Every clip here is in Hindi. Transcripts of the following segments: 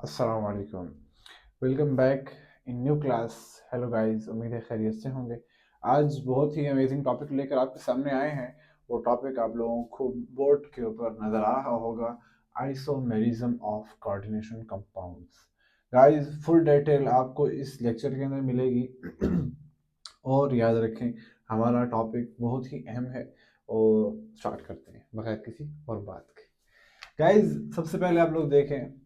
अस्सलाम वालेकुम। Welcome back in new class. Hello guys, उम्मीद है खैरियत से होंगे। आज बहुत ही अमेजिंग टॉपिक लेकर आपके सामने आए हैं। वो टॉपिक आप लोगों को बोर्ड के ऊपर नज़र आ रहा होगा, isomerism of coordination compounds. Guys, full detail आपको इस लेक्चर के अंदर मिलेगी। और याद रखें, हमारा टॉपिक बहुत ही अहम है। और स्टार्ट करते हैं बगैर किसी और बात के। गाइस, सबसे पहले आप लोग देखें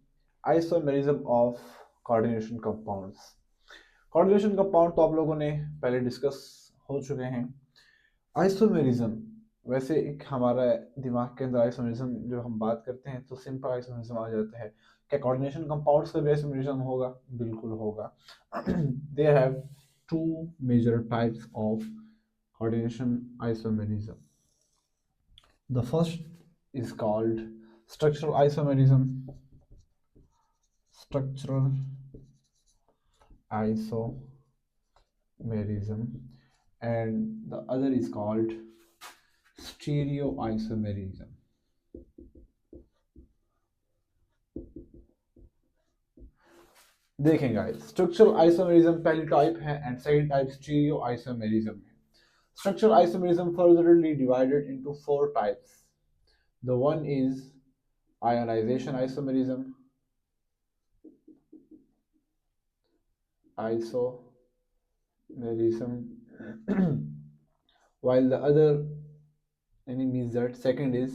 isomerism of coordination compounds. Coordination compound तो आप लोगों ने पहले डिस्कस हो चुके हैं। आइसोमेरिज्म वैसे एक हमारा दिमाग के अंदर आइसोमेरिज्म जब हम बात करते हैं तो सिंपल आइसोमेरिज्म आ जाता है। क्या कोऑर्डिनेशन कंपाउंड्स का भी आइसोमेरिज्म होगा? बिल्कुल होगा। There have two major types of coordination isomerism. The first is called structural isomerism. Structural isomerism, and the other is called stereoisomerism. देखें गाइस, स्ट्रक्चरल आइसोमेरिज्म पहली टाइप है and second type stereo isomerism है। Structural isomerism furtherly divided into four types. The one is ionization isomerism, while the other means that second is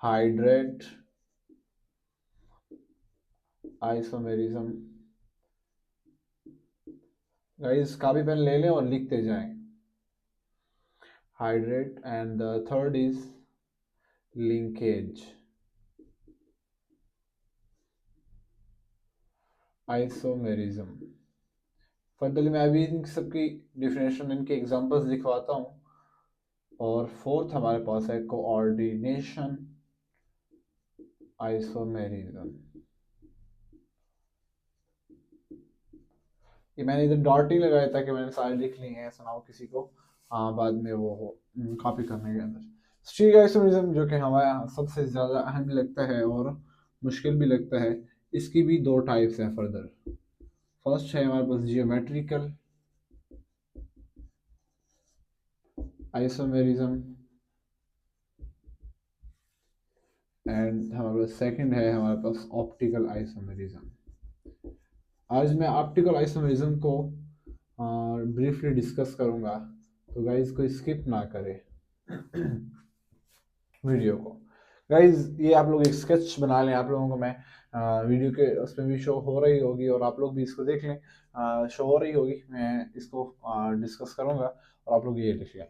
hydrate isomerism. Guys, copy pen ले लें और लिखते जाएं। hydrate, and the third is linkage isomerism. Furtherly मैं अभी इन सबकी डिफिनेशन, इनके एग्जांपल्स दिखवाता हूँ। और फोर्थ हमारे पास है कोऑर्डिनेशन आइसोमेरिज्म। ये मैंने इधर डॉट ही लगाया था कि मैंने सारे लिख लिए हैं, सुनाओ किसी को बाद में वो हो कॉपी करने के अंदर। स्टीरियो आइसोमेरिज्म जो कि हमारे यहाँ सबसे ज़्यादा अहम लगता है और मुश्किल भी लगता है, इसकी भी दो टाइप्स हैं फर्दर। फर्स्ट है हमारे पास जियोमेट्रिकल आइसोमेरिज्म, एंड हमारे पास सेकंड है हमारे पास ऑप्टिकल आइसोमेरिज्म। आज मैं ऑप्टिकल आइसोमेरिज्म को ब्रीफली डिस्कस करूंगा, तो गाइज कोई स्किप ना करे वीडियो को। गाइज, ये आप लोग एक स्केच बना लें, आप लोगों को मैं वीडियो के उसमें भी शो हो रही होगी और आप लोग भी इसको देख लें, शो हो रही होगी, मैं इसको डिस्कस करूंगा और आप लोग ये लिख लें।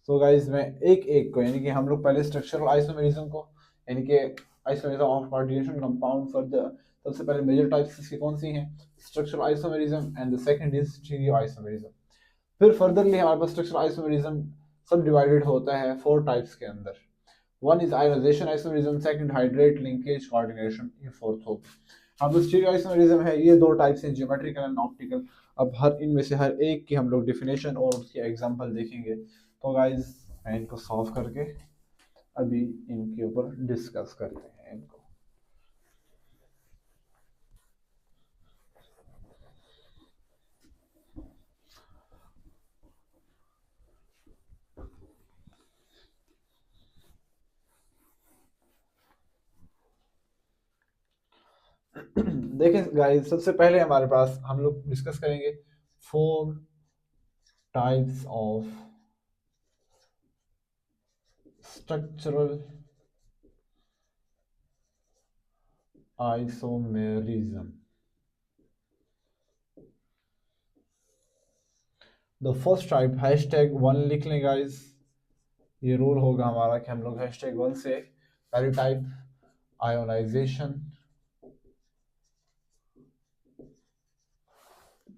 तो गाइज, मैं एक एक को यानी कि हम लोग पहले स्ट्रक्चरल आइसोमेरिज्म को यानी कि isomerism of coordination compound for the सबसे पहले मेजर टाइप्स इसकी कौन सी हैं? Structural isomerism, and the second is stereo isomerism. फिर फर्दरली हमारे पास स्ट्रक्चरल आइसोमेरिज्म सब डिवाइडेड होता है फोर टाइप्स के अंदर। One is ionization isomerism, second hydrate, linkage, coordination, ये फोर्थ हो। अब स्टीरियो आइसोमेरिज्म है, ये दो टाइप्स हैं, ज्योमेट्रिकल एंड ऑप्टिकल। अब हर इनमें से हर एक की हम लोग डिफिनेशन और उसके एग्जांपल देखेंगे। तो गाइज, मैं इनको सॉल्व करके अभी इनके ऊपर डिस्कस करते हैं इनको। देखें गाइस, सबसे पहले हमारे पास हम लोग डिस्कस करेंगे four types of structural isomerism. The first type #1 लिख लें गाइस। ये रूल होगा हमारा कि हम लोग #1 से पहली टाइप आयोनाइजेशन,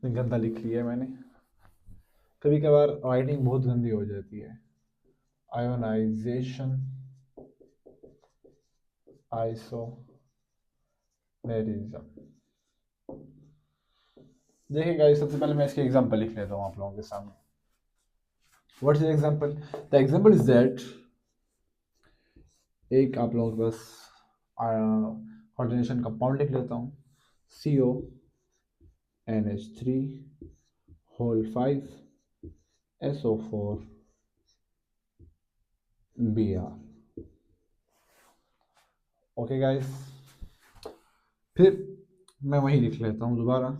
गंदा लिख लिया मैंने, कभी कभार राइटिंग बहुत गंदी हो जाती है। Ionisation isomerism. देखिए गाइस, सबसे पहले मैं इसके एग्जांपल लिख लेता हूँ आप लोगों के सामने। What is example? The example is that एक आप लोगों के पास कोऑर्डिनेशन कंपाउंड लिख लेता हूँ, CO NH3 whole 5 SO4 Br। Okay guys, फिर मैं वही लिख लेता हूँ दोबारा,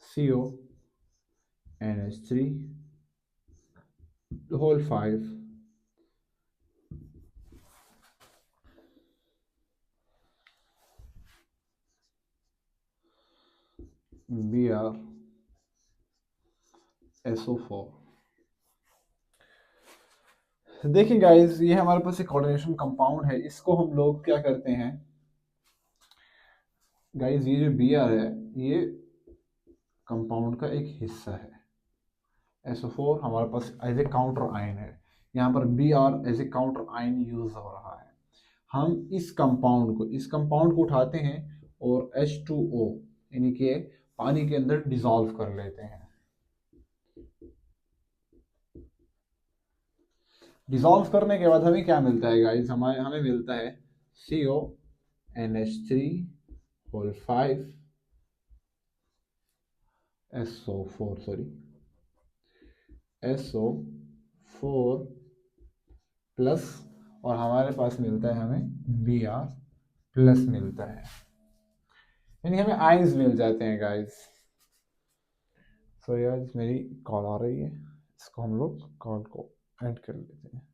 CO NH3 whole 5 Br SO4। देखिए गाइस, ये हमारे पास एक कोऑर्डिनेशन कंपाउंड है, इसको हम लोग क्या करते हैं गाइस, ये जो Br है ये कंपाउंड का एक हिस्सा है। SO4 हमारे पास एज ए काउंटर आयन है, यहाँ पर Br as a counter ion use हो रहा है। हम इस कंपाउंड को उठाते हैं और H2O यानी कि पानी के अंदर डिसॉल्व कर लेते हैं। डिसॉल्व करने के बाद हमें क्या मिलता है गाइस, हमें मिलता है CO NH3 whole 5 SO4 plus, और हमारे पास मिलता है हमें Br प्लस मिलता है, यानी हमें आयंस मिल जाते हैं गाइस। सो यार मेरी कॉल आ रही है, इसको हम लोग कॉल को एंड कर लेते हैं।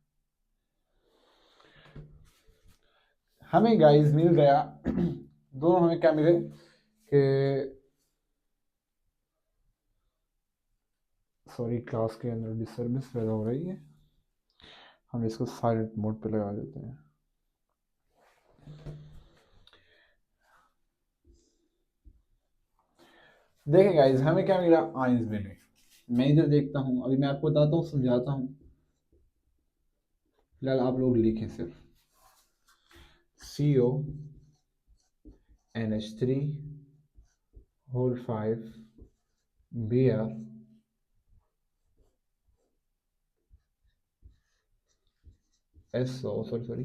हमें गाइस मिल गया दोनों, हमें क्या मिले कि सॉरी क्लास के अंदर डिस्टर्बेंस पैदा हो रही है, हम इसको साइलेंट मोड पे लगा देते हैं। देखिए गाइस, हमें क्या मिला, आयंस मिले। मैं इधर देखता हूँ, अभी मैं आपको बताता हूँ, समझाता हूँ, फिलहाल आप लोग लिखें सिर्फ CO NH3 whole 5 Br sorry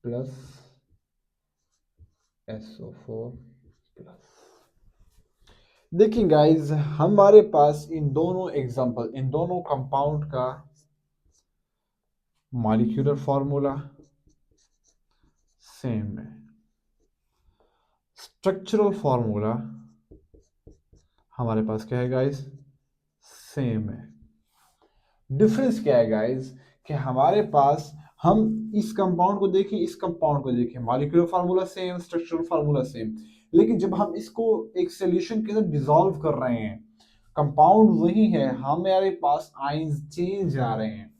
plus SO4 plus. देखिए गाइस, हमारे पास इन दोनों कंपाउंड का मॉलिक्यूलर फॉर्मूला सेम है, स्ट्रक्चरल फॉर्मूला हमारे पास क्या है गाइस, सेम है। डिफरेंस क्या है गाइस कि हमारे पास, हम इस कंपाउंड को देखें, इस कंपाउंड को देखें, molecular formula same, structural formula same, लेकिन जब हम इसको एक सॉल्यूशन के अंदर डिसॉल्व कर रहे हैं, कंपाउंड वही है, हमारे पास आयंस चेंज आ रहे हैं,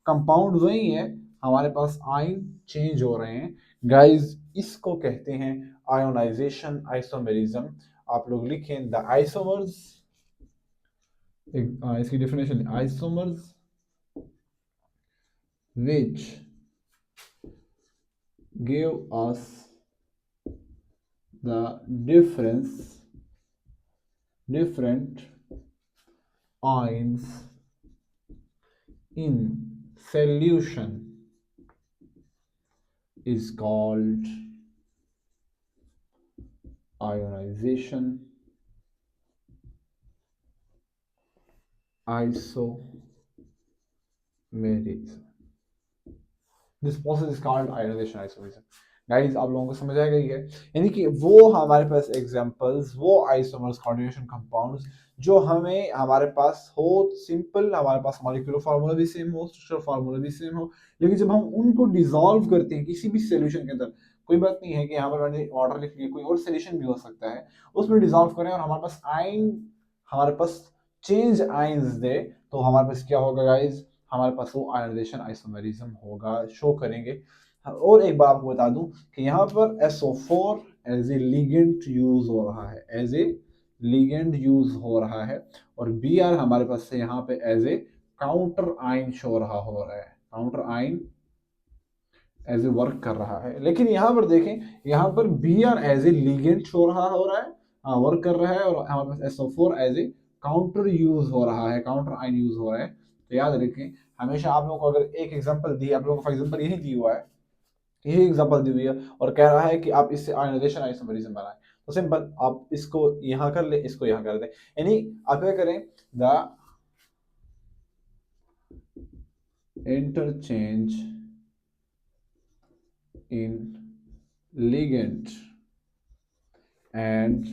कंपाउंड वही है, हमारे पास आयन चेंज हो रहे हैं गाइस, इसको कहते हैं आयोनाइजेशन, आइसोमेरिज्म। आप लोग लिखें द आइसोमर्स, इसकी definition, isomers which give us the different ions in solution is called ionization, isomerism। This process is called ionization, isomerism। Guys, आप लोगों को समझ आ गई है, यानी कि वो हमारे पास एग्जांपल्स, वो आइसोमर्स कोऑर्डिनेशन कंपाउंड्स जो हमें हमारे पास हो, सिंपल, हमारे पास मॉलिक्यूलर फार्मूला भी सेम हो, स्ट्रक्चरल फार्मूला भी सेम हो, लेकिन जब हम उनको डिसॉल्व करते हैं किसी भी सॉल्यूशन के अंदर, कोई बात नहीं है कि यहाँ पर मैंने वाटर लिख लिया, कोई और सॉल्यूशन भी हो सकता है, उसमें डिसॉल्व करें और हमारे पास आयन, हमारे पास चेंज आयंस दे, तो हमारे पास क्या होगा गाइस, हमारे पास वो आयोनाइजेशन, आइसोमेरिज्म होगा, शो करेंगे। और एक बात आपको बता दूं कि यहाँ पर SO4 as a ligand use हो रहा है, एज ए लिगेंड यूज हो रहा है, और Br हमारे पास से यहाँ पे as a counter ion show हो रहा है, counter ion as a work कर रहा है। लेकिन यहाँ पर देखें, यहाँ पर Br as a ligand show हो रहा है, वर्क कर रहा है, और हमारे पास SO4 as a counter use हो रहा है, काउंटर आयन यूज हो रहा है। तो याद रखें, हमेशा आप लोगों को अगर एक एग्जांपल दी, आप लोगों को एग्जांपल यही दी हुआ है यही एग्जांपल दी हुई है और कह रहा है कि आप इससे आयनाइजेशन आइसोमेरिज्म बनाएं। तो सिंपल, आप इसको यहां कर ले, इसको यहां कर दें, यानी आप क्या करें, the interchange in ligand and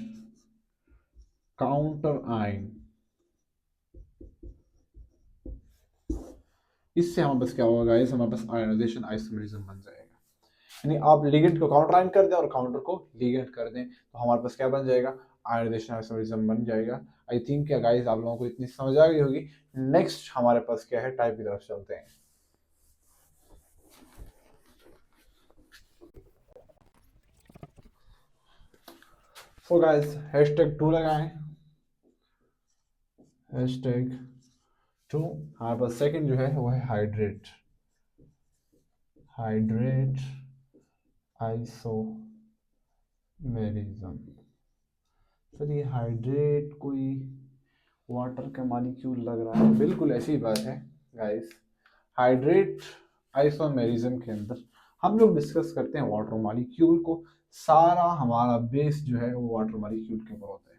counter ion, इससे हमारे पास क्या होगा गाइस, हमारे पास आयनाइजेशन आइसोमेरिज्म बन जाएगा। यानी आप लिगेंड को काउंटर आयन कर दें और काउंटर को लिगेंड कर दें, तो हमारे पास क्या बन जाएगा, आयनाइजेशन आइसोमेरिज्म बन जाएगा। आई थिंक क्या गाइस आप लोगों को इतनी समझ आ गई होगी। नेक्स्ट हमारे पास क्या है, टाइप की तरफ चलते हैं। सो गाइस #2 लगाएं, #2। हमारे पास सेकंड जो है वो है हाइड्रेट, हाइड्रेट आइसोमेरिज्म। सर ये हाइड्रेट कोई वाटर का मॉलिक्यूल लग रहा है, बिल्कुल ऐसी बात है गाइस। हाइड्रेट आइसोमेरिज्म के अंदर हम लोग डिस्कस करते हैं वाटर मॉलिक्यूल को, सारा हमारा बेस जो है वो वाटर मॉलिक्यूल के ऊपर होता है।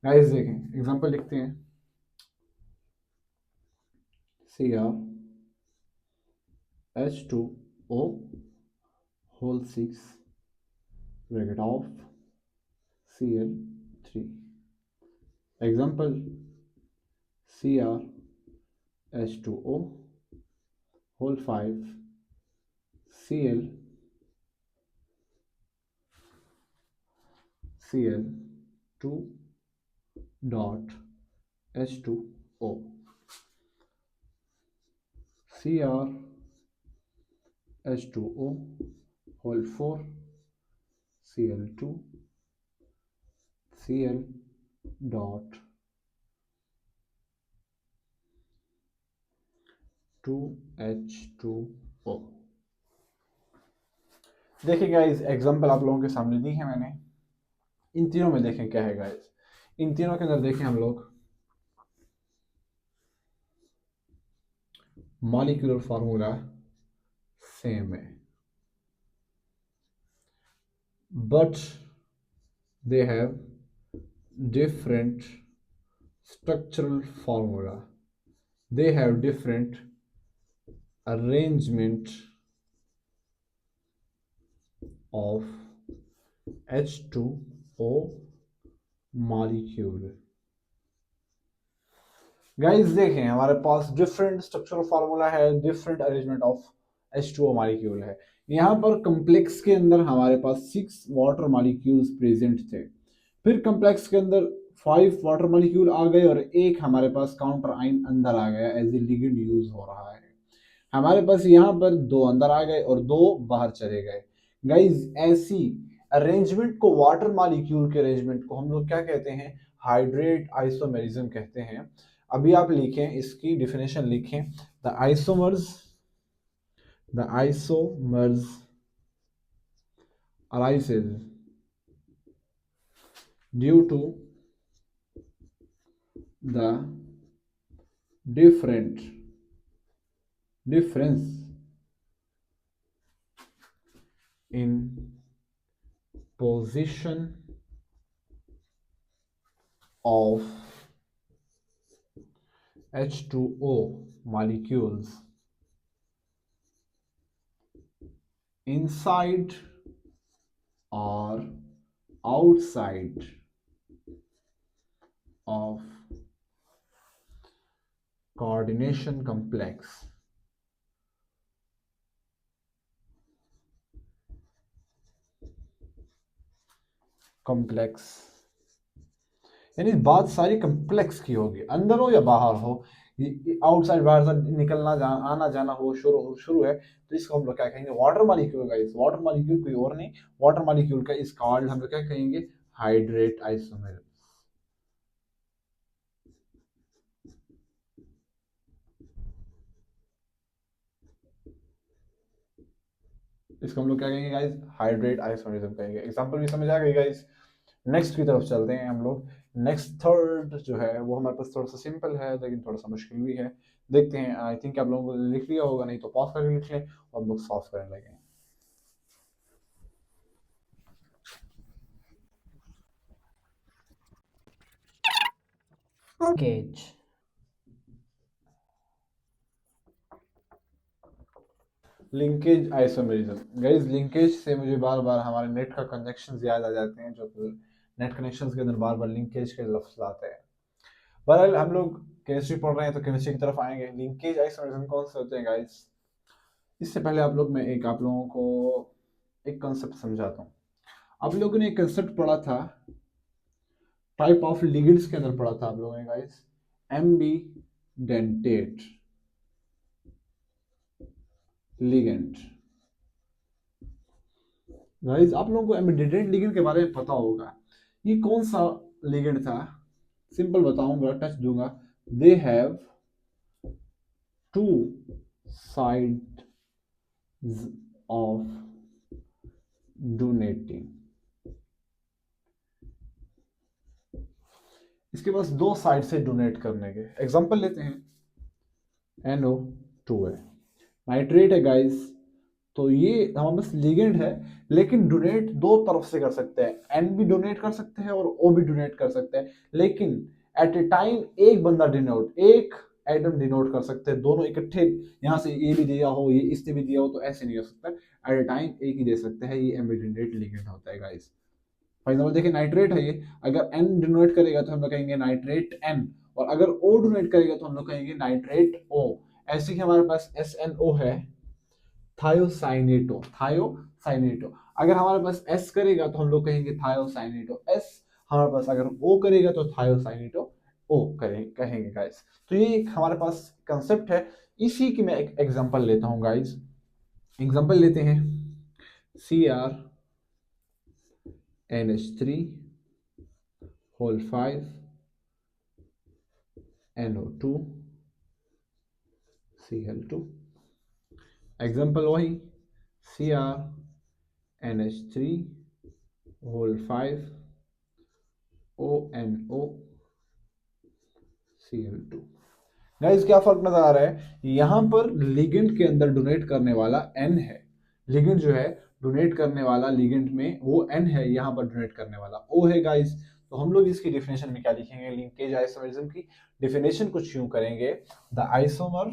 गाइस देखें एग्जांपल लिखते हैं, CrH2O whole 6 bracket of Cl3, example CrH2O whole 5 Cl2 dot H2O, CrH2O whole 4 Cl2 Cl dot 2H2O। देखिए गाइस एग्जांपल आप लोगों के सामने दी है मैंने, इन तीनों में देखें क्या है गाइस, इन तीनों के अंदर देखें हम लोग मॉलिक्यूलर फार्मूला सेम है, but they have different structural formula, they have different arrangement of H2O molecule। Guys देखें हमारे पास डिफरेंट स्ट्रक्चरल फार्मूला है, different arrangement of H2O molecule है। यहाँ पर कॉम्प्लेक्स के अंदर हमारे पास 6 वाटर मॉलिक्यूल्स प्रेजेंट थे, फिर कॉम्प्लेक्स के अंदर 5 वाटर मॉलिक्यूल आ गए और एक हमारे पास काउंटर आयन अंदर आ गया, एज ए लिगेंड यूज हो रहा है। हमारे पास यहाँ पर 2 अंदर आ गए और 2 बाहर चले गए। गाइज ऐसी अरेंजमेंट को, वाटर मॉलिक्यूल के अरेंजमेंट को हम लोग क्या कहते हैं, हाइड्रेट आइसोमेरिज्म कहते हैं। अभी आप लिखें, इसकी डिफिनेशन लिखें, the isomers arises due to the difference in position of H2O molecules inside or outside of coordination complex। यानी बात सारी कम्प्लेक्स की होगी, अंदर हो या बाहर हो, आउटसाइड बाहर से निकलना आना जाना हो, शुरू शुरू है, तो इसको हम लोग क्या कहेंगे, वाटर मॉलिक्यूल का। इस वाटर मॉलिक्यूल कोई और नहीं, वाटर मॉलिक्यूल का इस कॉल्ड हम लोग क्या कहेंगे, हाइड्रेट आइसोमेर। इसको हम लोग क्या कहेंगे गाइस, हाइड्रेट आइसोमेरिज्म कहेंगे। एग्जांपल भी समझ आ गई गाइस। नेक्स्ट की तरफ चलते हैं हम लोग। नेक्स्ट थर्ड जो है वो हमारे पास थोड़ा सा सिंपल है लेकिन थोड़ा सा मुश्किल भी है। देखते हैं, आई थिंक आप लोगों को लिख लिया होगा, नहीं तो पॉज करके लिख लें और हम लोग सॉल्व करने लगे। केज। Linkage isomerism. गाइस लिंकेज से मुझे बार बार हमारे नेट का कनेक्शन याद आ जाते हैं, जो नेट कनेक्शन के अंदर बार बार लिंकेज के लफ्ज आते हैं। बहरहाल हम लोग केमिस्ट्री पढ़ रहे हैं तो केमिस्ट्री की तरफ आएंगे। लिंकेज आइसोमेरिज्म कौन से होते हैं गाइस? इससे पहले आप लोगों को एक कंसेप्ट समझाता हूँ। आप लोगों ने एक कंसेप्ट पढ़ा था, टाइप ऑफ लिगेंड्स के अंदर पढ़ा था आप लोगों ने guys, Aamby dentate ligand. Guys आप लोगों को एम्बीडेंट लिगेंड के बारे में पता होगा। ये कौन सा लिगेंड था? सिंपल बताऊंगा, टच दूंगा। They have two side of donating. इसके पास दो साइड से डोनेट करने के। एग्जांपल लेते हैं, NO2 है, नाइट्रेट है गाइस। तो ये हमारे पास लिगेंड है, लेकिन डोनेट दो तरफ से कर सकते हैं। एन भी डोनेट कर सकते हैं और ओ भी डोनेट कर सकते हैं, लेकिन एट ए टाइम एक बंदा डिनोट, एक एटम डिनोट कर सकते हैं। दोनों इकट्ठे यहाँ से ये भी दिया हो, ये इसने भी दिया हो, तो ऐसे नहीं हो सकता। एट ए टाइम एक ही दे सकते हैं। ये एम्बिडेंट लिगेंड होता है गाइस। फॉर एग्जाम्पल देखिए, नाइट्रेट है ये, अगर एन डोनेट करेगा तो हम लोग कहेंगे नाइट्रेट एन, और अगर ओ डोनेट करेगा तो हम लोग कहेंगे नाइट्रेट ओ। ऐसे ही हमारे पास SNO है, थायोसाइनेटो, थायोसाइनेटो। अगर हमारे पास एस करेगा तो हम लोग कहेंगे थायोसाइनेटो एस। हमारे पास अगर ओ करेगा तो थायोसाइनेटो ओ कहेंगे गाइस। तो ये एक हमारे पास कंसेप्ट है। इसी की मैं एक एग्जांपल लेता हूं गाइस। एग्जांपल लेते हैं, CrNH3 whole 5 NO2 Cl2। Example वही, CrNH3 whole 5 ONO Cl2। Guys क्या फर्क नजर आ रहा है? यहां पर लिगेंड के अंदर डोनेट करने वाला N है। लिगेंड जो है डोनेट करने वाला लिगेंड में वो N है, यहां पर डोनेट करने वाला O है गाइस। तो हम लोग इसकी डेफिनेशन में क्या लिखेंगे? लिंकेज आइसोमेरिज्म की डेफिनेशन कुछ यूं करेंगे, the isomer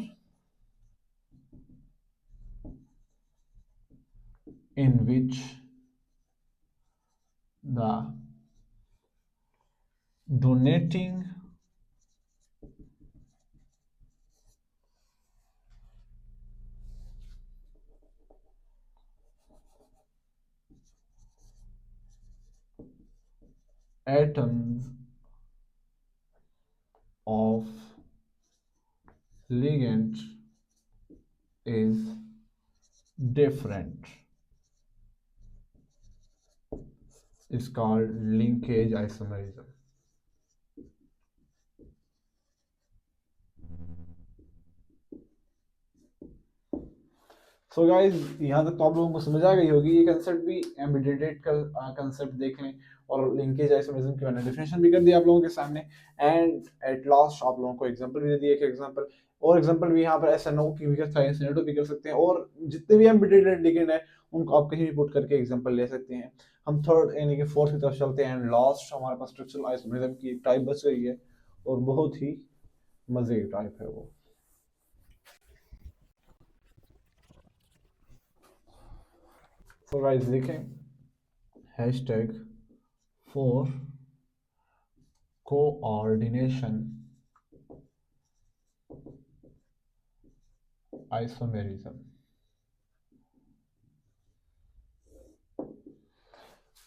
in which the donating atoms of ligand is different is called linkage isomerism. So guys यहाँ तक तो आप लोगों को समझ आ गई होगी। ये कंसेप्ट भी एम्बेडेड का कंसेप्ट देख लें, और लिंकेज आइसोमेरिज्म की मैंने डेफिनेशन भी कर दी आप लोगों के सामने। एंड एट लास्ट आप लोगों को एग्जांपल भी दे दिया, एक एग्जांपल और एग्जांपल भी यहाँ पर SNO की भी कर सकते हैं, और जितने भी एम्बेडेड लिगेंड है उनको आप कहीं भी पुट करके एग्जांपल ले सकते हैं। हम थर्ड यानी कि फोर्थ की तरफ चलते हैं। एंड लास्ट हमारे पास स्ट्रक्चरल आइसोमेरिज्म की एक टाइप बच गई है, और बहुत ही मजे की टाइप है वो। तो गाइस देखें, hashtag for coordination isomerism.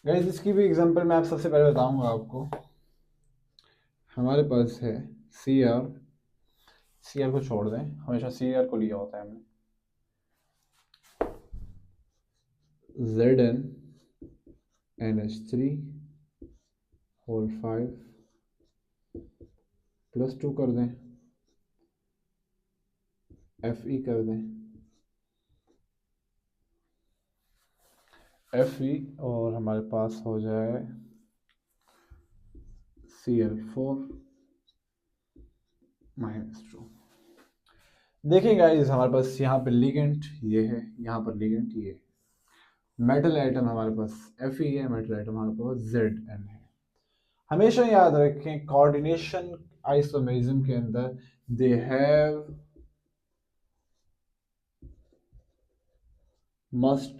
Guys इसकी भी एग्जांपल मैं आप सबसे पहले बताऊंगा आपको। हमारे पास है CR को छोड़ दें, हमेशा CR को लिया होता है हमने। ZnNH3 होल 5 +2 कर दें, Fe कर दें, Fe, और हमारे पास हो जाए Cl4 -2। देखिए गाइस हमारे पास यहाँ पे लिगेंड ये है, यहाँ पर लिगेंड ये है। मेटल आइटम हमारे पास Fe है, मेटल आइटम हमारे पास Zn है। हमेशा याद रखें, कोऑर्डिनेशन आइसोमेरिज्म के अंदर they have must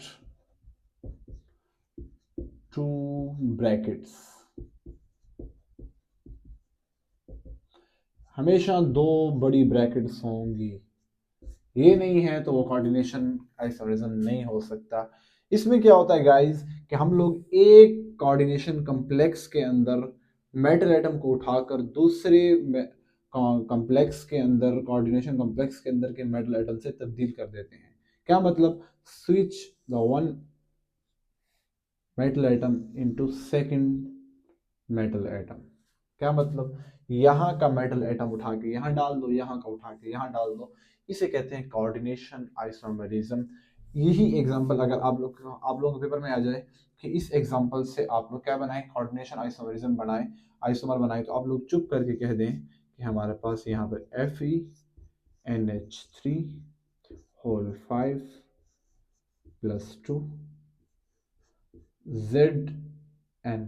to brackets, हमेशा दो बड़ी ब्रैकेट्स होंगी, ये नहीं है तो वो कोऑर्डिनेशन आइसोमेरिज्म नहीं हो सकता। इसमें क्या होता है गाइस कि हम लोग एक कोऑर्डिनेशन कॉम्प्लेक्स के अंदर मेटल एटम को उठाकर दूसरे कॉम्प्लेक्स के अंदर, कोऑर्डिनेशन कॉम्प्लेक्स के अंदर के मेटल एटम से तब्दील कर देते हैं। क्या मतलब? Switch the one metal atom into second metal atom. क्या मतलब? यहाँ का मेटल एटम उठा के यहाँ डाल दो, यहाँ का उठा के यहाँ डाल दो, इसे कहते हैं कोऑर्डिनेशन आइसोमेरिज्म। यही एग्जांपल अगर आप लोगों के पेपर में आ जाए कि इस एग्जांपल से आप लोग क्या बनाएं, कोऑर्डिनेशन आइसोमेरिज्म बनाएं, आइसोमर बनाएं, तो आप लोग चुप करके कह दें कि हमारे पास यहाँ पर FeNH3 whole 5 plus 2 Zn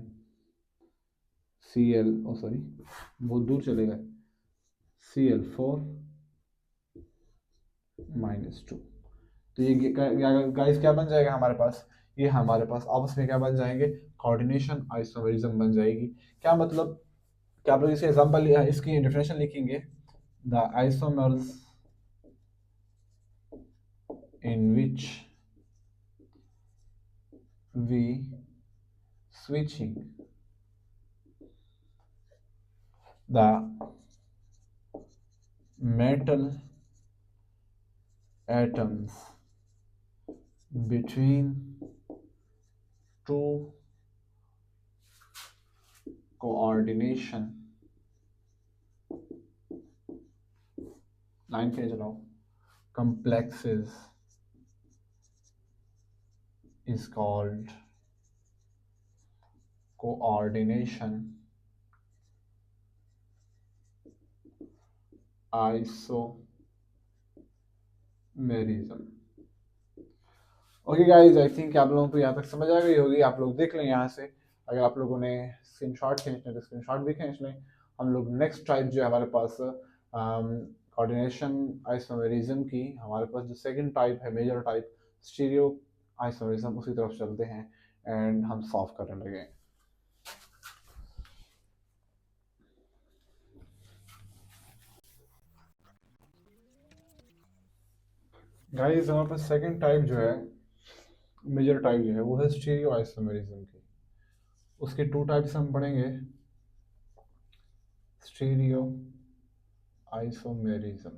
Cl, oh sorry बहुत दूर चले गए, Cl4 -2। तो ये गाइस क्या बन जाएगा हमारे पास? ये हमारे पास आपस में क्या बन जाएंगे? कोऑर्डिनेशन आइसोमेरिज्म बन जाएगी। क्या मतलब? क्या आप लोग इसके एग्जांपल, इसकी डेफिनेशन लिखेंगे, the isomers in which we switching the metal atoms between two coordination लाइन के चलाओ complexes is called coordination isomerism। Okay guys, I think आप लोगों को यहाँ तक समझ आ गई होगी। आप लोग देख लें यहाँ से, अगर आप लोगों ने स्क्रीनशॉट खींचने तो स्क्रीनशॉट भी खींच लें। हम लोग नेक्स्ट टाइप जो है हमारे पास कोऑर्डिनेशन आइसोमेरिज्म की, हमारे पास जो सेकंड टाइप है, मेजर टाइप स्टीरियो आइसोमेरिज्म, उसी तरफ चलते हैं एंड हम सॉल्व करने लगे। गाइस हमारे पास सेकंड टाइप जो है, मेजर टाइप जो है, वो है स्टीरियो आइसोमेरिज्म की। उसके टू टाइप्स हम पढ़ेंगे, स्टीरियो आइसोमेरिज्म।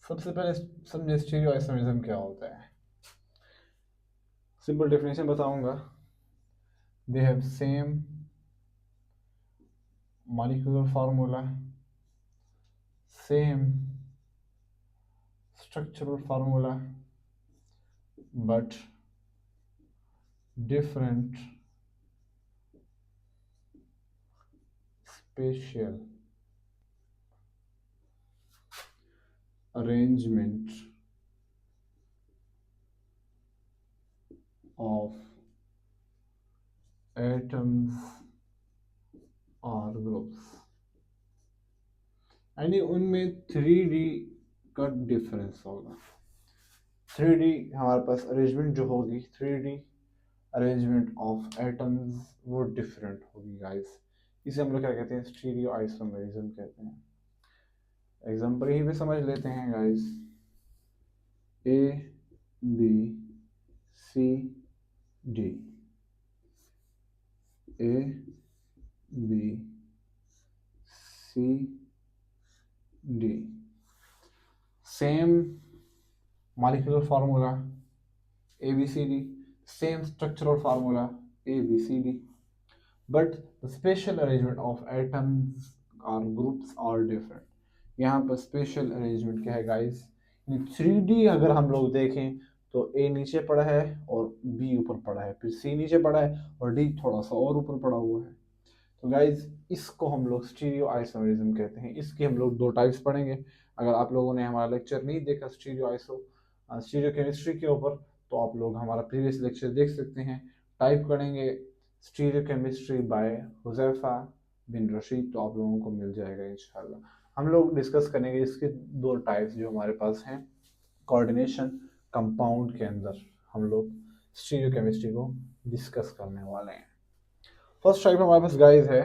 सबसे पहले समझे स्टीरियो आइसोमेरिज्म क्या होता है। सिंपल डेफिनेशन बताऊंगा, they have same molecular formula, same structural formula, but different spatial arrangement of atoms or groups। यानी उनमें 3D का डिफरेंस होगा। 3D हमारे पास अरेंजमेंट जो होगी, 3D अरेंजमेंट ऑफ एटम्स, वो डिफरेंट होगी गाइस। इसे हम लोग क्या कहते हैं? स्टीरियो आइसोमेरिज्म कहते हैं। एग्जांपल ही पे समझ लेते हैं guys, ABCD, ABCD, same molecular formula ABCD, same structural formula ABCD, but the spatial arrangement of atoms or groups are different। यहाँ पर स्पेशल अरेंजमेंट क्या है गाइस? 3D अगर हम लोग देखें तो A नीचे पड़ा है और B ऊपर पड़ा है, फिर C नीचे पड़ा है और D थोड़ा सा और ऊपर पड़ा हुआ है। तो गाइज इसको हम लोग स्टीरियो आइसोमेरिज्म कहते हैं। इसके हम लोग दो टाइप्स पढ़ेंगे। अगर आप लोगों ने हमारा लेक्चर नहीं देखा स्टीरियो केमिस्ट्री के ऊपर, तो आप लोग हमारा प्रीवियस लेक्चर देख सकते हैं। टाइप करेंगे स्टीरियो केमिस्ट्री बाय हुजैफा बिन रशीद, तो आप लोगों को मिल जाएगा इंशाल्लाह। हम लोग डिस्कस करेंगे इसके दो टाइप्स जो हमारे पास हैं कोऑर्डिनेशन कंपाउंड के अंदर। हम लोग स्टीरियोकेमिस्ट्री को डिस्कस करने वाले हैं। फर्स्ट टाइप हमारे पास गाइस है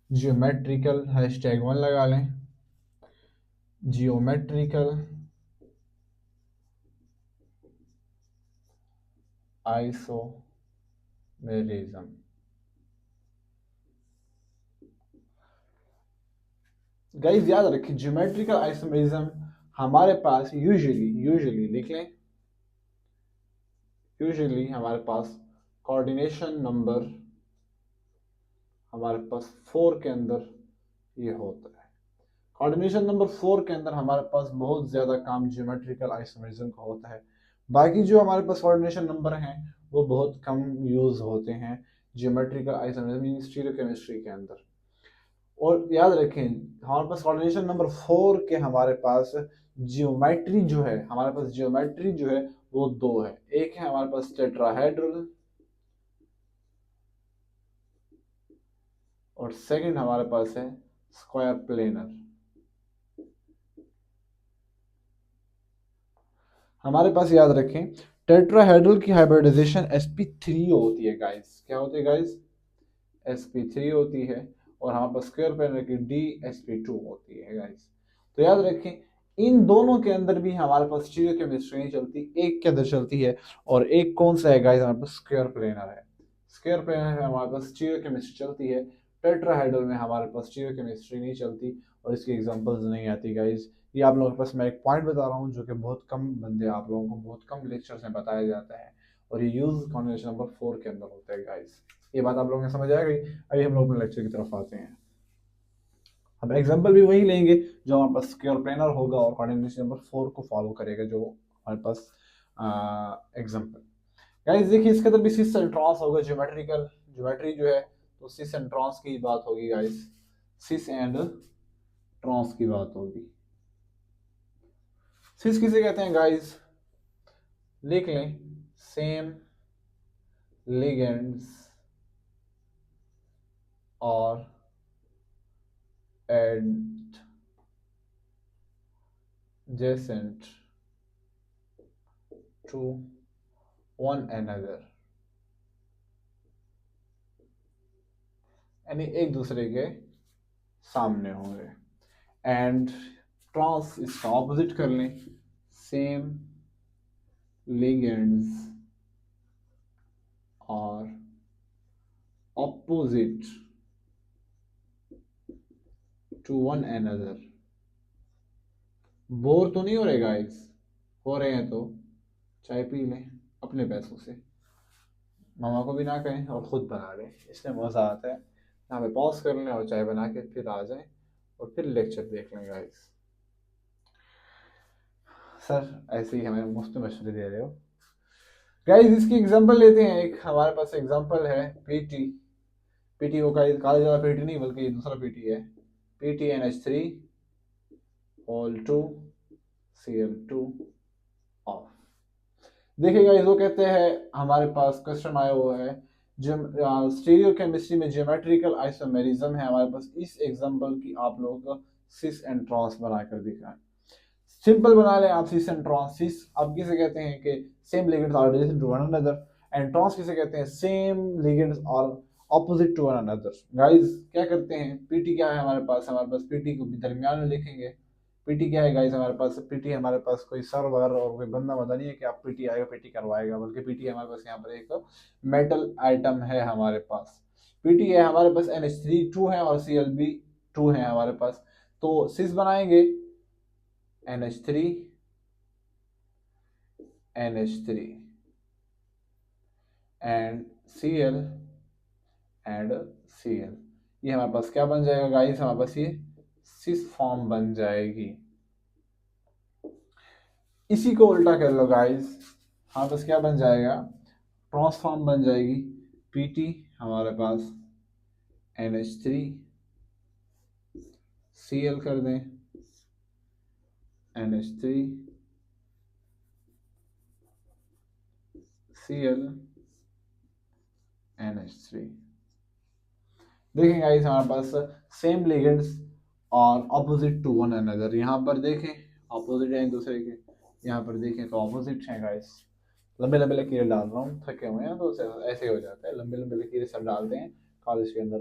जियोमेट्रिकल, #1 लगा लें, जियोमेट्रिकल आइसोमेरिज्म। गाइस याद रखिए ज्योमेट्रिकल आइसोमेरिज्म हमारे पास यूजुअली लिख लें, यूजुअली हमारे पास कोऑर्डिनेशन नंबर हमारे पास 4 के अंदर ये होता है। कोऑर्डिनेशन नंबर 4 के अंदर हमारे पास बहुत ज्यादा काम ज्योमेट्रिकल आइसोमेरिज्म का होता है। बाकी जो हमारे पास कोऑर्डिनेशन नंबर हैं वो बहुत कम यूज होते हैं ज्योमेट्रिकल आइसोमेरिज्म स्टीरियोकेमिस्ट्री के अंदर। और याद रखें हमारे पास कोऑर्डिनेशन नंबर 4 के हमारे पास जियोमेट्री जो है, हमारे पास जियोमेट्री जो है वो दो है। एक है हमारे पास टेट्राहेड्रल और सेकंड हमारे पास है स्क्वायर प्लेनर। हमारे पास याद रखें टेट्राहेड्रल की हाइब्रिडाइजेशन sp3 होती है गाइस। क्या होती है गाइस? sp3 होती है। और हमारे पास स्क्वायर प्लेनर की dsp2 होती है गाइस। तो याद रखें इन दोनों के अंदर भी हमारे पास स्टीरियोकेमिस्ट्री नहीं चलती, एक के अंदर चलती है। और एक कौन सा है गाइस? हमारे पास स्क्वायर प्लेनर है। स्क्वायर प्लेनर में हमारे पास स्टीरियोकेमिस्ट्री चलती है, टेट्राहेड्रल में हमारे पास स्टीरियोकेमिस्ट्री नहीं चलती और इसकी एग्जांपल्स नहीं आती गाइस। ये आप लोगों के पास मैं एक पॉइंट बता रहा हूँ जो कि बहुत कम बंदे, आप लोगों को बहुत कम लेक्चर्स में बताया जाता है और ये यूज कॉन्बिनेशन नंबर 4 के अंदर होता है गाइस। ये बात आप लोगों ने समझ आ गई। अभी हम लोग अपने लेक्चर की तरफ आते हैं। हम एग्जांपल भी वही लेंगे जो हमारे पास स्क्वायर प्लेनर होगा और कोऑर्डिनेशन नंबर 4 को फॉलो करेगा जो हमारे पास एग्जांपल। गाइस देखिए इसके अंदर भी सिस एंड ट्रांस होगा, ज्योमेट्रिकल ज्योमेट्री जो है तो सिस एंड ट्रांस की बात होगी गाइस, सिस एंड ट्रांस की बात होगी। सिस किसे कहते हैं गाइस? लिख लें सेम लिगेंड्स और adjacent to one another, यानी एक दूसरे के सामने होंगे। एंड ट्रांस इसका ऑपोजिट कर लें, सेम लिगेंड्स और opposite to one another. Bore तो नहीं हो रहे गाइस? हो रहे हैं तो चाय पी लें अपने पैसों से, मामा को भी ना कहें और खुद बना लें, इसमें मज़ा आता है। यहाँ पे पॉज कर लें और चाय बना के फिर आ जाएं और फिर लेक्चर देख लें गाइस। सर ऐसे ही हमें मुफ्त मशवरे दे रहे हो गाइस। इसकी एग्जांपल लेते हैं, एक हमारे पास एग्जांपल है पीटी। पीटी को कहा जाता पीटी नहीं बल्कि ये दूसरा पीटी है, PTNH3 होल 2 Cl2 ऑफ। देखिएगा इसको कहते हैं, हमारे पास क्वेश्चन आया हुआ है जो स्टीरियो केमिस्ट्री में ज्योमेट्रिकल आइसोमेरिज्म है हमारे पास। इस एग्जांपल की आप लोगों को सिस एंड ट्रांस बनाकर दिखाएं। सिंपल बना लें आप, सिस एंड ट्रांस। सिस आप किसे कहते हैं कि same ligands are adjacent to one another, and trans किसे कहते हैं same ligands are opposite to one another. Guys क्या करते हैं, पीटी क्या है हमारे पास? हमारे पास पीटी को भी दरमियान में लिखेंगे। पीटी क्या है गाइस? हमारे पास पीटी हमारे पास कोई सर्वर और कोई बंदा बता नहीं है कि आप पीटी आएगा पीटी करवाएगा, बल्कि पीटी हमारे पास यहाँ पर एक मेटल आइटम है हमारे पास। पीटी है हमारे पास NH3 2 है और Cl भी 2 है हमारे पास। तो सिस बनाएंगे NH3 NH3 and Cl and Cl। ये हमारे पास क्या बन जाएगा गाइस? हमारे पास ये सिस फॉर्म बन जाएगी। इसी को उल्टा कर लो गाइस, हमारे पास क्या बन जाएगा? ट्रांसफॉर्म बन जाएगी। Pt हमारे पास NH3 Cl कर दें, NH3 Cl NH3। देखें गाइस हमारे पास सेम लिगेंड्स और ऑपोजिट टू वन अनदर, यहाँ पर देखें ऑपोजिट है एक दूसरे के, यहाँ पर देखें तो ऑपोजिट है गाइस। लंबे लंबे लकीरें डाल रहा हूँ, थके हुए हैं तो ऐसे ही हो जाता है, लंबे लंबे लकीरें सब डालते हैं कॉलेज के अंदर,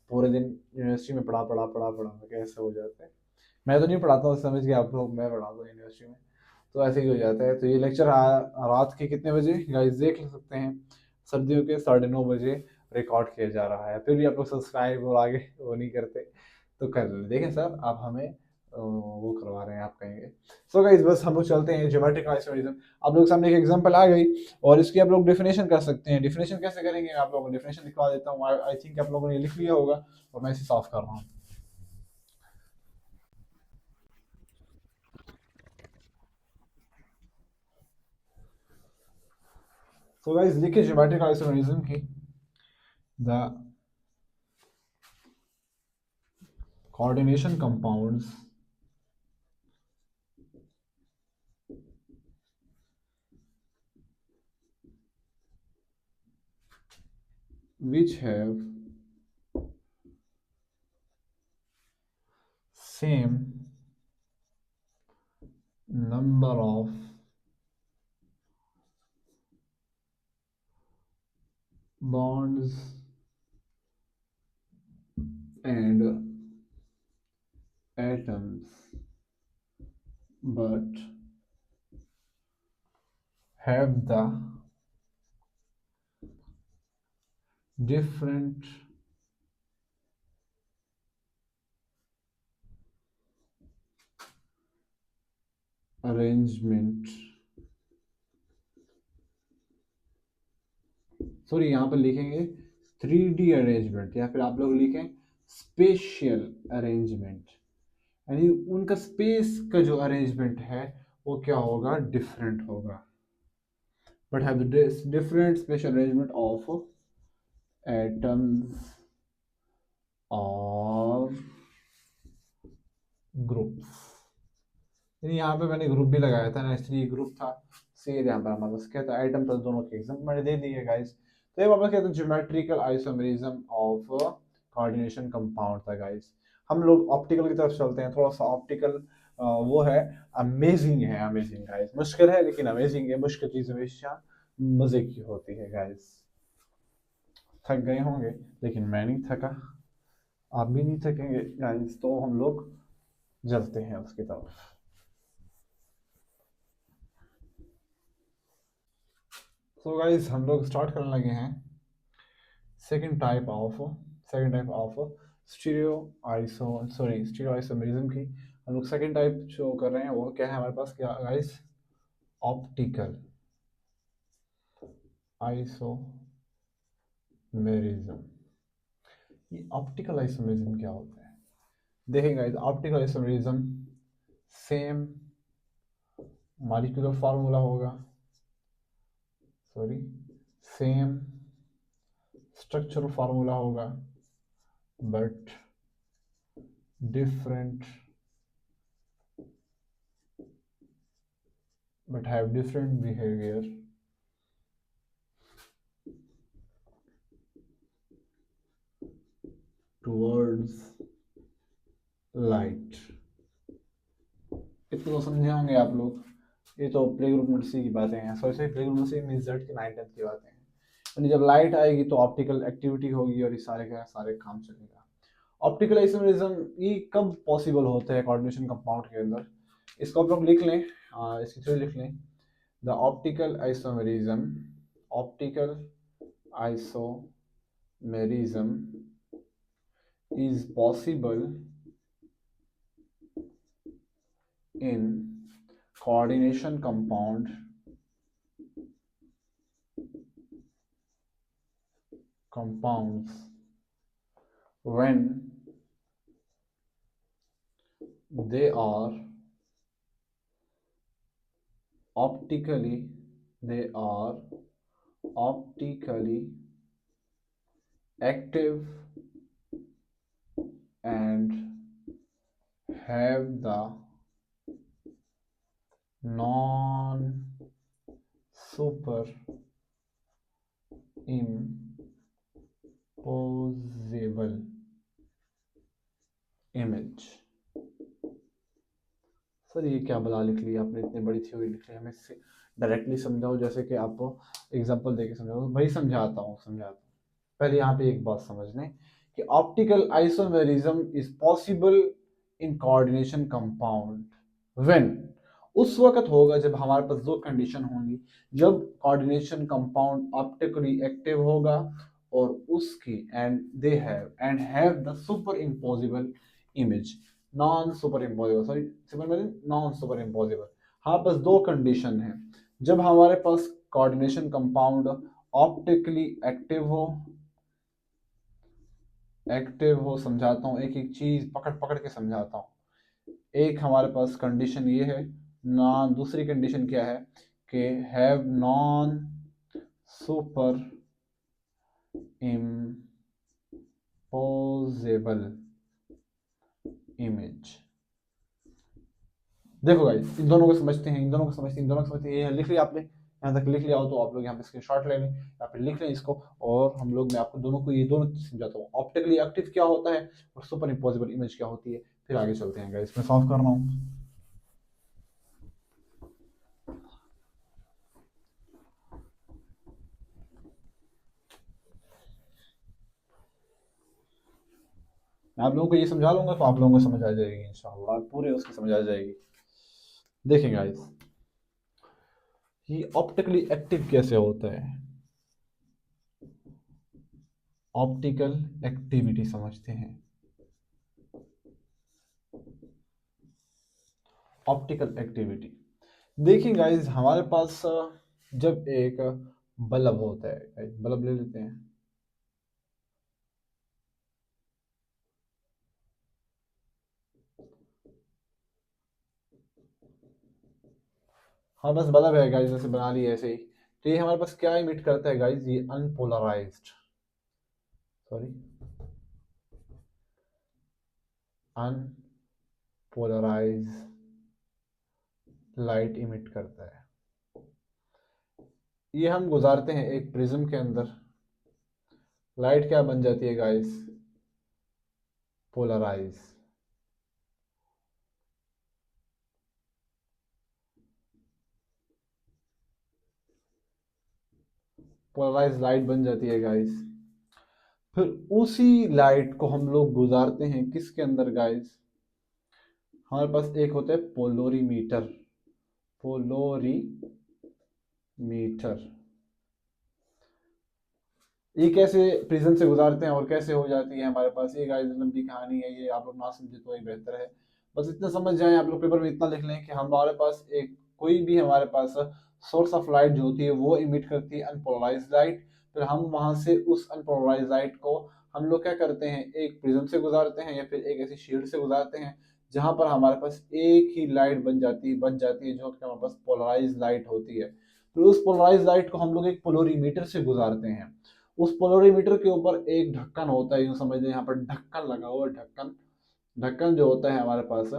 पूरे दिन यूनिवर्सिटी में पढ़ा पढ़ा पढ़ा पढ़ा कैसे हो जाता है। मैं तो नहीं पढ़ाता हूँ, समझ गया आप लोग, मैं पढ़ाता हूँ यूनिवर्सिटी में, तो ऐसे ही हो जाता है। तो ये लेक्चर रात के कितने बजे गाइस देख सकते हैं, सर्दियों के 9:30 बजे रिकॉर्ड किया जा रहा है। फिर भी आप लोग सब्सक्राइब और आगे वो नहीं करते, तो कर ले देखें सर आप हमें वो करवा रहे हैं आप कहेंगे। सो गाइस बस हम लोग चलते हैं ज्योमेट्रिक आइसोमेरिज्म। आप लोग सामने एक एग्जांपल आ गई और इसकी आप लोग डेफिनेशन कर सकते हैं। डेफिनेशन कैसे करेंगे, आप लोगों को डेफिनेशन लिखवा देता हूँ, आई थिंक आप लोगों ने लिख लिया होगा और मैं इसे साफ कर रहा हूँ। सो गाइस लिखिए ज्योमेट्रिक आइसोमेरिज्म की the coordination compounds which have same number of bonds and atoms but have the different arrangement, sorry यहाँ पर लिखेंगे 3D अरेंजमेंट या फिर आप लोग लिखें स्पेशियल अरेंजमेंट, यानी उनका स्पेस का जो अरेंजमेंट है वो क्या होगा, डिफरेंट होगा, but have the different spatial arrangement of atoms or groups। यानी यहाँ पे मैंने ग्रुप भी लगाया था ना, इसलिए ग्रुप था, सेम यहाँ पर हमारे पास क्या था, आइटम प्लस दोनों के एग्जाम्पल मैंने दे दिए गाइस। तो ये वापस कहते हैं geometrical isomerism of coordination compound था गाइस। हम लोग ऑप्टिकल की तरफ चलते हैं, थोड़ा सा ऑप्टिकल वो है, अमेजिंग है, अमेजिंग गाइस, मुश्किल है लेकिन अमेजिंग है। मुश्किल चीज हमेशा मजे की होती है गाइस। थक गए होंगे लेकिन मैं नहीं थका, आप भी नहीं थकेंगे गाइस, तो हम लोग जलते हैं उसकी तरफ। सो गाइस हम लोग स्टार्ट करने लगे हैं second type of stereo iso sorry stereo isomerism की। हम लोग सेकंड टाइप जो कर रहे हैं वो क्या है हमारे पास, क्या गाइस, ऑप्टिकल आइसोमेरिज्म। ये ऑप्टिकल आइसोमेरिज्म क्या होता है, देखें guys, optical isomerism same molecular formula होगा, सॉरी सेम स्ट्रक्चरल फार्मूला होगा, but different but have different behavior towards light। इतना तो समझे होंगे आप लोग, ये तो प्ले ग्रुप नर्सरी की बातें हैं, सॉरी प्ले ग्रुप नर्सरी में रिजल्ट की 9th की बातें हैं। यानी जब लाइट आएगी तो ऑप्टिकल एक्टिविटी होगी और ये सारे का सारे काम चलेगा। ऑप्टिकल आइसोमेरिज्म ये कब पॉसिबल होता है कोऑर्डिनेशन कंपाउंड के अंदर, इसको आप लोग लिख लें, इसकी थ्योरी लिख लें। The optical isomerism is possible in coordination compounds when they are optically active and have the non superimposable image. Sir ये क्या बला लिख लिया आपने, इतनी बड़ी थ्योरी लिख ली, हमें इससे डायरेक्टली समझाओ, जैसे कि आपको एग्जांपल देके समझाओ। भाई समझाता हूँ। पहले यहाँ पे एक बात समझ लें कि optical isomerism is possible in coordination compound when, उस वक्त होगा जब हमारे पास दो कंडीशन होंगी, जब कोऑर्डिनेशन कंपाउंड ऑप्टिकली एक्टिव होगा और उसकी and have the super imposable image, non super imposable, sorry super meaning non super imposable. हाँ, बस दो कंडीशन है, जब हमारे पास कोऑर्डिनेशन कंपाउंड ऑप्टिकली एक्टिव हो। समझाता हूँ, एक एक चीज पकड़ पकड़ के समझाता हूँ। एक हमारे पास कंडीशन ये है ना, दूसरी कंडीशन क्या है कि have non super imposable image. देखो गाइस, इन दोनों को समझते हैं, ये लिख लिया आपने, यहाँ तक लिख लिया हो तो आप लोग यहाँ पे स्क्रीनशॉट ले लें या फिर लिख लें इसको, और हम लोग मैं आपको दोनों को ये दोनों समझाता हूँ, ऑप्टिकली एक्टिव क्या होता है और सुपर इम्पोजिबल इमेज क्या होती है। फिर आगे चलते हैं गाइस, मैं सॉल्व कर रहा हूँ। मैं आप लोगों को ये समझा लूंगा तो आप लोगों को समझ आ जाएगी इंशाल्लाह, पूरे उसकी समझ आ जाएगी। देखें गाइस, ये ऑप्टिकली एक्टिव कैसे होता है, ऑप्टिकल एक्टिविटी समझते हैं। ऑप्टिकल एक्टिविटी देखिए गाइस, हमारे पास जब एक बल्ब होता है, guys, बल्ब ले लेते हैं। हाँ, बस बल्ब है गाइस, जैसे बना लिया ऐसे ही। तो ये हमारे पास क्या इमिट करता है गाइस, ये unpolarized, sorry unpolarize light emit करता है। ये हम गुजारते हैं एक प्रिज्म के अंदर, लाइट क्या बन जाती है गाइस, पोलराइज। पोलराइज लाइट बन जाती है गाइस। फिर उसी लाइट को हम लोग गुजारते हैं किसके अंदर गाइस, हमारे पास एक होता है पोलोरीमीटर, पोलोरीमीटर। ये कैसे प्रिज्म से गुजारते हैं और कैसे हो जाती है हमारे पास, ये गाइस लंबी कहानी है, ये आप लोग ना समझे तो ही बेहतर है। बस इतना समझ जाएं आप लोग, पेपर में इतना लिख लें कि हमारे पास एक कोई भी हमारे पास सोर्स ऑफ लाइट जो होती है वो इमिट करती है अनपोलराइज लाइट। फिर हम वहां से उस अनपोलराइज लाइट को हम लोग क्या करते हैं, एक प्रिज्म से गुजारते हैं या फिर एक ऐसी शील्ड से गुजारते हैं जहां पर हमारे पास एक ही लाइट बन जाती है जो कि हमारे पास पोलराइज लाइट होती है। फिर उस पोलराइज लाइट को हम लोग एक पोलोरीमीटर से गुजारते हैं। उस पोलोरीमीटर के ऊपर एक ढक्कन होता है, यूं समझ लें यहाँ पर ढक्कन लगा हुआ है, ढक्कन। ढक्कन जो होता है हमारे पास,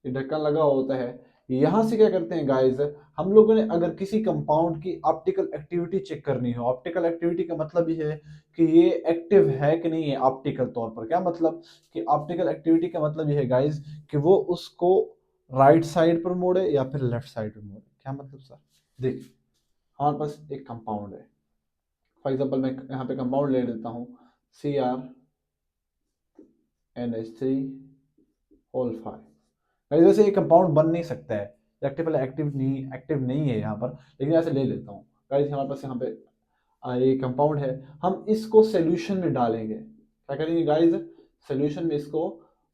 ये ढक्कन लगा होता है। यहाँ से क्या करते हैं गाइस, हम लोगों ने अगर किसी कंपाउंड की ऑप्टिकल एक्टिविटी चेक करनी हो, ऑप्टिकल एक्टिविटी का मतलब ये है कि ये एक्टिव है कि नहीं है ऑप्टिकल तौर पर। क्या मतलब कि ऑप्टिकल एक्टिविटी का मतलब ये है गाइस कि वो उसको राइट साइड पर मोड़े या फिर लेफ्ट साइड पर मोड़े। क्या मतलब सर, देखिए हमारे पास एक कंपाउंड है, फॉर एग्जाम्पल मैं यहाँ पे कंपाउंड ले लेता हूँ CrNH3 वैसे ये कंपाउंड बन नहीं सकता है, एक्टिव नहीं है यहाँ पर, लेकिन ऐसे ले लेता हूँ गाइस। हमारे पास यहाँ पे ये कंपाउंड है, हम इसको सोल्यूशन में डालेंगे। क्या करेंगे गाइस, सोल्यूशन में इसको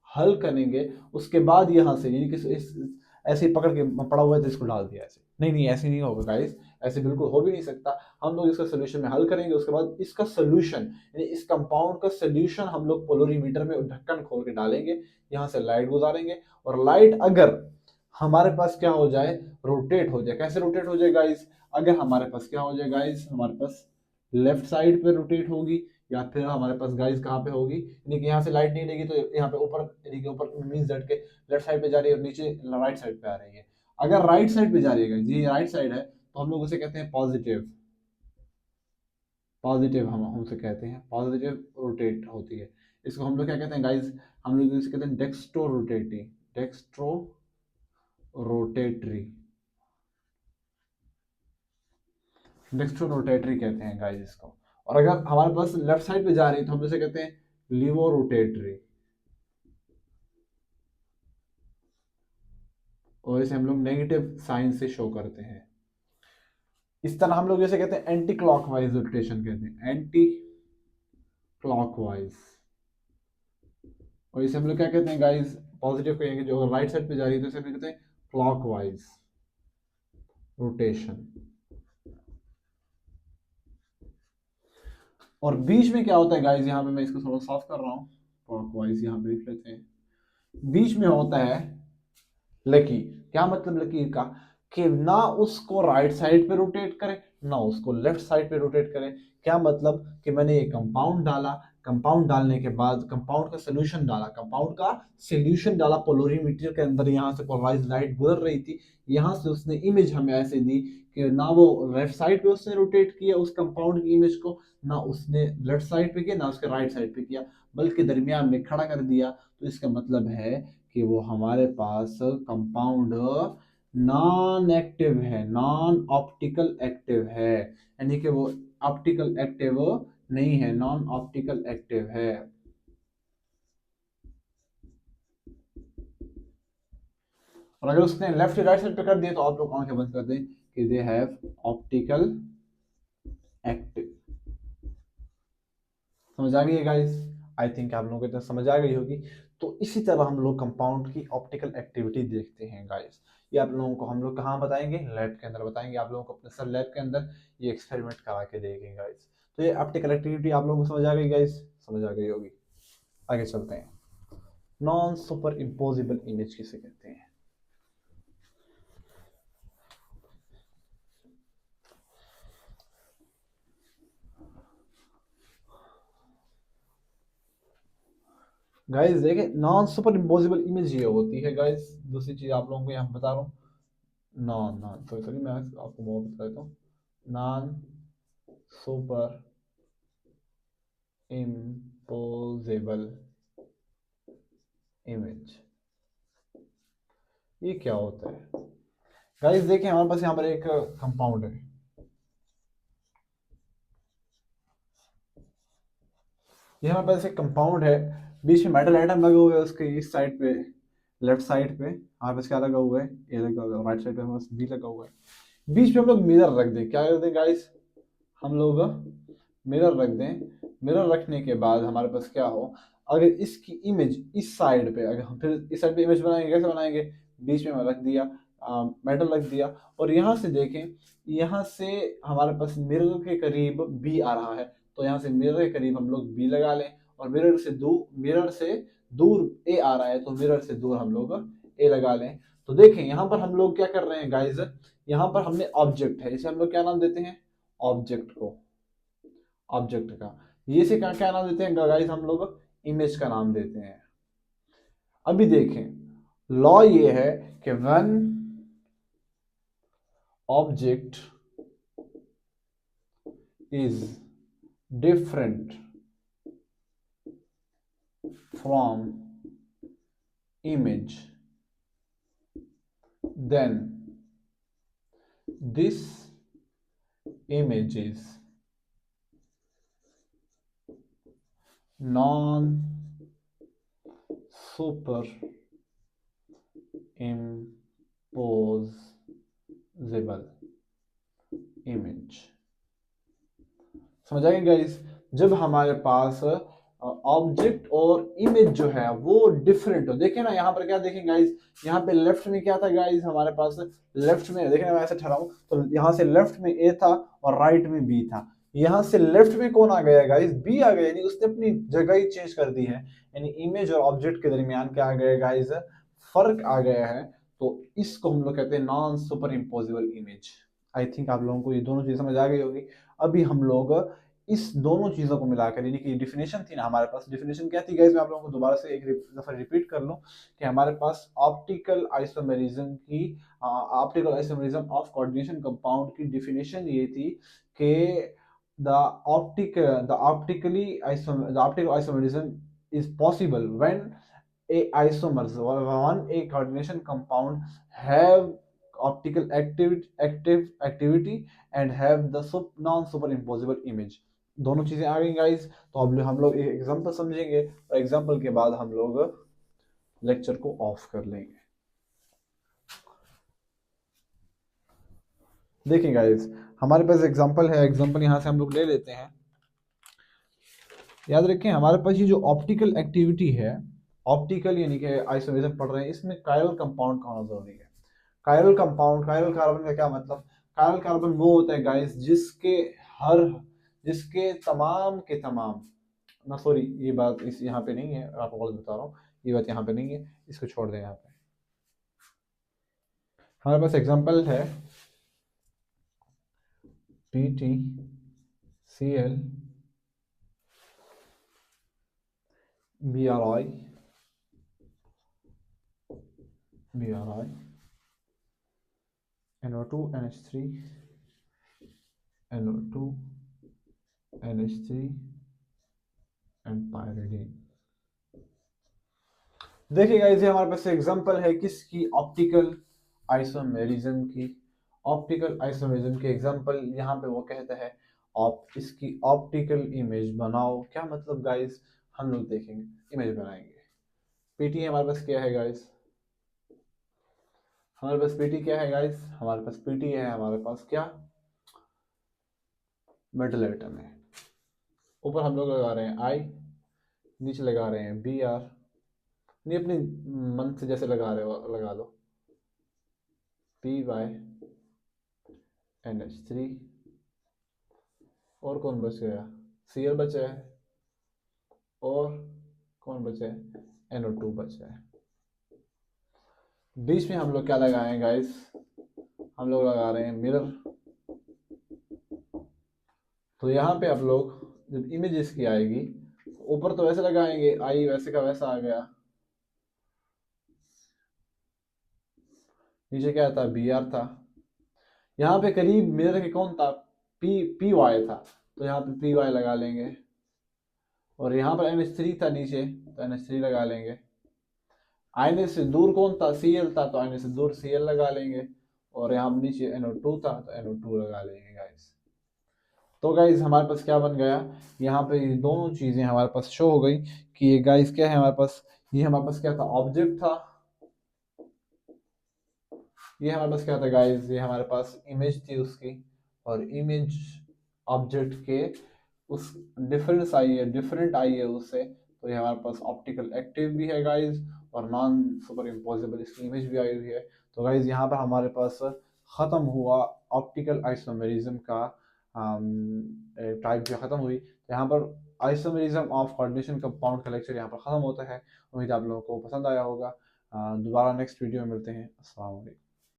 हल करेंगे। उसके बाद यहाँ से यानी कि ऐसे ही पकड़ के पड़ा हुआ है तो इसको डाल दिया ऐसे, नहीं नहीं ऐसे नहीं होगा गाइस, ऐसे बिल्कुल हो भी नहीं सकता। हम लोग इसका सोल्यूशन में हल करेंगे, उसके बाद इसका सोल्यूशन यानी इस कंपाउंड का सोल्यूशन हम लोग पोलोरीमीटर में ढक्कन खोल के डालेंगे, यहाँ से लाइट गुजारेंगे। और लाइट अगर हमारे पास क्या हो जाए, रोटेट हो जाए। कैसे रोटेट हो जाए गाइस, अगर हमारे पास क्या हो जाए गाइस, हमारे पास लेफ्ट साइड पे रोटेट होगी या फिर हमारे पास गाइस कहाँ पे होगी, यानी कि यहाँ से लाइट नहीं लेगी तो यहाँ पे ऊपर, यानी कि ऊपर मीन्स दैट के लेफ्ट साइड पे जा रही है और नीचे राइट साइड पे आ रही है। अगर राइट साइड पे जा रही है गाइस, ये राइट साइड है तो हम लोग उसे कहते हैं पॉजिटिव। पॉजिटिव हम उसे कहते हैं, पॉजिटिव रोटेट होती है। इसको हम लोग क्या कहते हैं गाइज, हम लोग इसे कहते हैं dextro rotatory, dextro rotatory, dextro rotatory कहते हैं गाइज इसको। और अगर हमारे पास लेफ्ट साइड पे जा रही है तो हम इसे कहते हैं लिवो रोटेटरी, और इसे हम लोग नेगेटिव साइन से शो करते हैं। इस तरह हम लोग जैसे कहते हैं एंटी क्लॉकवाइज रोटेशन कहते हैं, एंटी क्लॉकवाइज। और इसे हम लोग क्या कहते हैं गाइस, पॉजिटिव कहेंगे, जो अगर राइट साइड पे जा रही है तो इसे हम लोग कहते हैं क्लॉकवाइज रोटेशन। और बीच में क्या होता है गाइस, यहाँ पे मैं इसको थोड़ा साफ कर रहा हूँ, क्लॉकवाइज यहाँ पे लिख लेते हैं। बीच में होता है लकीर। क्या मतलब लकीर का, कि ना उसको राइट साइड पे रोटेट करे ना उसको लेफ्ट साइड पे रोटेट करे। क्या मतलब कि मैंने ये कंपाउंड डाला, कंपाउंड डालने के बाद कंपाउंड का सोल्यूशन डाला, कंपाउंड का सोल्यूशन डाला पोलोरीमीटर के अंदर, यहाँ से पोलराइज लाइट गुजर रही थी, यहाँ से उसने इमेज हमें ऐसे दी कि ना वो लेफ्ट साइड पे उसने रोटेट किया उस कंपाउंड की इमेज को, ना उसने लेफ्ट साइड पे किया ना उसके राइट साइड पे किया, बल्कि दरमियान में खड़ा कर दिया। तो इसका मतलब है कि वो हमारे पास कंपाउंड नॉन एक्टिव है, नॉन ऑप्टिकल एक्टिव है, यानी कि वो ऑप्टिकल एक्टिव नहीं है, नॉन ऑप्टिकल एक्टिव है। और अगर उसने लेफ्ट राइट साइड पे कर दिया तो आप लोग आंखें बंद कर दें कि दे हैव ऑप्टिकल एक्टिव। समझ आ गई है गाइस? आई थिंक आप लोगों को इतना समझ आ गई होगी। तो इसी तरह हम लोग कंपाउंड की ऑप्टिकल एक्टिविटी देखते हैं गाइस। ये आप लोगों को हम लोग कहाँ बताएंगे, लैब के अंदर बताएंगे आप लोगों को, अपने सर लैब के अंदर ये एक्सपेरिमेंट करा के देखेंगे गाइस। तो ये ऑप्टिकल एक्टिविटी आप लोगों को समझ आ गई गाइस? समझ आ गई होगी। आगे चलते हैं। नॉन सुपर इम्पोजिबल इमेज किसे कहते हैं? गाइस देखिए, नॉन सुपर इम्पोजिबल इमेज ये होती है गाइस, दूसरी चीज आप लोगों को यहाँ बता रहा हूँ, नॉन नॉन सॉरी सॉरी मैं आपको वो बता देता हूँ, नॉन सुपर इम्पोजेबल इमेज, ये क्या होता है गाइस? देखिए हमारे पास यहाँ पर एक कंपाउंड है, ये हमारे पास एक कंपाउंड है, बीच में मेटल आइटम लगे हुए हैं उसके इस साइड पे, लेफ्ट साइड पे हमारे पास क्या लगा हुआ है, ए लगा हुआ है, राइट साइड पे हमारे पास बी लगा हुआ है। बीच में हम लोग मिरर रख दें, क्या कर दें गाइस, हम लोग मिरर रख दें। मिरर रखने के बाद हमारे पास क्या हो, अगर इसकी इमेज इस साइड पे, अगर हम फिर इस साइड पे इमेज बनाएंगे, कैसे बनाएंगे, बीच में रख दिया, मेटल रख दिया, और यहाँ से देखें, यहाँ से हमारे पास मिरर के करीब बी आ रहा है, तो यहाँ से मिरर के करीब हम लोग बी लगा लें, और मिरर से दूर ए आ रहा है तो मिरर से दूर हम लोग ए लगा लें। तो देखें यहाँ पर हम लोग क्या कर रहे हैं गाइज, यहाँ पर हमने ऑब्जेक्ट है, इसे हम लोग क्या नाम देते हैं, ऑब्जेक्ट को, ऑब्जेक्ट का, ये से क्या क्या नाम देते हैं गाइस, हम लोग इमेज का नाम देते हैं। अभी देखें, लॉ ये है कि when object is different from image then this image is non super imposable image। समझ आएगा गाइस? जब हमारे पास ऑब्जेक्ट और इमेज जो है वो डिफरेंट हो, देखें ना यहाँ पर क्या देखें गाइस, यहाँ पे लेफ्ट में क्या था गाइस, हमारे पास लेफ्ट में देखें, मैं ऐसे ठहराऊं तो यहाँ से लेफ्ट में ए था और राइट में बी था, यहाँ से लेफ्ट में कौन आ गया गाइस, बी आ गया, यानी उसने अपनी जगह ही चेंज कर दी है, यानी इमेज और ऑब्जेक्ट के दरमियान क्या आ गया गाइस, फर्क आ गया है। तो इसको हम लोग कहते हैं नॉन सुपर इम्पोजिबल इमेज। आई थिंक आप लोगों को ये दोनों चीज समझ आ गई होगी। अभी हम लोग इस दोनों चीजों को मिलाकर, यानी कि डिफिनेशन थी ना हमारे पास, डिफिनेशन क्या थी गाइस, मैं आप लोगों को दोबारा से एक दफा रिपीट कर लूं कि हमारे पास ऑप्टिकल आइसोमेरिज्म की, optical isomerism of coordination compound की डिफिनेशन ये थी कि the optical isomerism is possible when a isomers or one a coordination compound have optical activity and have the non superimposable image। दोनों चीजें आ गई गाइस। तो अब हम लोग एक एग्जांपल समझेंगे और एग्जांपल के बाद हम लोग लेक्चर को ऑफ कर लेंगे। देखिए गाइस, हमारे पास एग्जांपल है, एग्जांपल यहां से हम लोग ले लेते हैं। याद रखें हमारे पास ये जो ऑप्टिकल एक्टिविटी है, ऑप्टिकल यानी कि आइसोमेरिज्म पढ़ रहे हैं, इसमें कायरल कंपाउंड का होना जरूरी है। कायरल कंपाउंड, कायरल कार्बन का क्या मतलब? कायरल कार्बन वो होता है गाइस जिसके तमाम के तमाम ना, सॉरी ये बात इस यहाँ पे नहीं है, आपको गलत बता रहा हूँ, ये बात यहाँ पे नहीं है, इसको छोड़ दें। यहाँ पे हमारे पास एग्जांपल है PtCl BRI NO2 NH3 NO2 NH3 and pyridine. देखिए गाइस, ये हमारे पास एग्जांपल है किसकी? ऑप्टिकल आइसोमेरिज्म की। ऑप्टिकल आइसोमेरिज्म के एग्जांपल यहाँ पे वो कहता है इसकी ऑप्टिकल इमेज बनाओ। क्या मतलब गाइस? हम लोग देखेंगे, इमेज बनाएंगे। पीटी हमारे पास क्या है गाइस? हमारे पास पीटी क्या है गाइस? हमारे पास पीटी है, हमारे पास क्या? मेटल एटम है। ऊपर हम लोग लगा रहे हैं आई, नीचे लगा रहे हैं बी आर। नहीं, अपनी मन से जैसे लगा रहे हो लगा लो। PY NH3 और कौन बच गया? Cl बचा है और कौन बचा है? NO2 बचा है। बीच में हम लोग क्या लगाए हैं गाइस? हम लोग लगा रहे हैं मिरर। तो यहाँ पे आप लोग जब इमेज इसकी आएगी, ऊपर तो वैसे लगाएंगे, आई वैसे का वैसा आ गया, नीचे क्या था? BR था। यहाँ पे करीब मिरर के कौन था? PY था, तो यहाँ पे PY लगा लेंगे। और यहाँ पर NH3 था नीचे, तो NH3 लगा लेंगे। आईने से दूर कौन था? Cl था, तो आईने से दूर Cl लगा लेंगे। और यहाँ नीचे NO2 था, तो NO2 लगा लेंगे गाइस। तो गाइस हमारे पास क्या बन गया? यहाँ पे ये दोनों चीजें हमारे पास शो हो गई कि ये गाइस क्या है हमारे पास? ये हमारे पास क्या था? ऑब्जेक्ट था। ये हमारे पास क्या था गाइस? ये हमारे पास इमेज थी उसकी, और इमेज ऑब्जेक्ट के उस डिफरेंट आई है उससे। तो ये हमारे पास ऑप्टिकल एक्टिव भी है गाइस, और नॉन सुपर इम्पोजिबल इसकी इमेज भी आई हुई है। तो गाइस यहाँ पर हमारे पास खत्म हुआ ऑप्टिकल आइसोमेरिज्म का टाइप जो खत्म हुई। तो यहाँ पर आइसोमेरिज्म ऑफ कोऑर्डिनेशन कंपाउंड का लेक्चर यहाँ पर खत्म होता है। उम्मीद आप लोगों को पसंद आया होगा। दोबारा नेक्स्ट वीडियो में मिलते हैं। अस्सलाम वालेकुम।